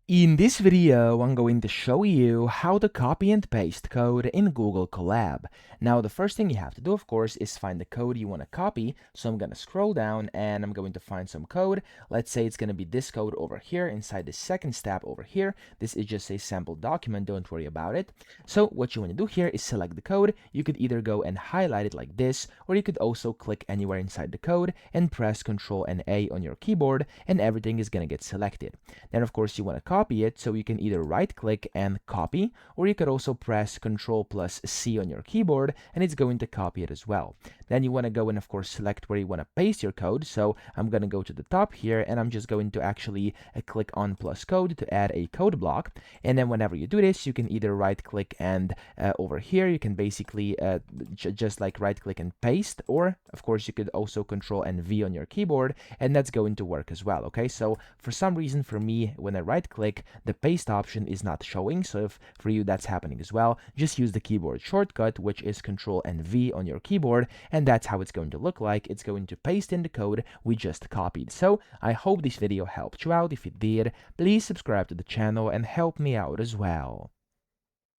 In this video, I'm going to show you how to copy and paste code in Google Colab. Now, the first thing you have to do, of course, is find the code you want to copy. So I'm going to scroll down and I'm going to find some code. Let's say it's going to be this code over here inside the second step over here. This is just a sample document, don't worry about it. So what you want to do here is select the code. You could either go and highlight it like this, or you could also click anywhere inside the code and press Ctrl and A on your keyboard, and everything is going to get selected. Then, of course, you want to copy it, so you can either right click and copy, or you could also press Ctrl plus C on your keyboard and it's going to copy it as well. Then you want to go and of course select where you want to paste your code. So I'm going to go to the top here and I'm just going to actually click on plus code to add a code block. And then whenever you do this, you can either right click and over here you can basically just like right click and paste, or of course you could also Ctrl and V on your keyboard and that's going to work as well. Okay, so for some reason for me, when I right click, the paste option is not showing. So if for you that's happening as well, just use the keyboard shortcut, which is Ctrl and V on your keyboard, and that's how it's going to look like. It's going to paste in the code we just copied. So I hope this video helped you out. If it did, please subscribe to the channel and help me out as well.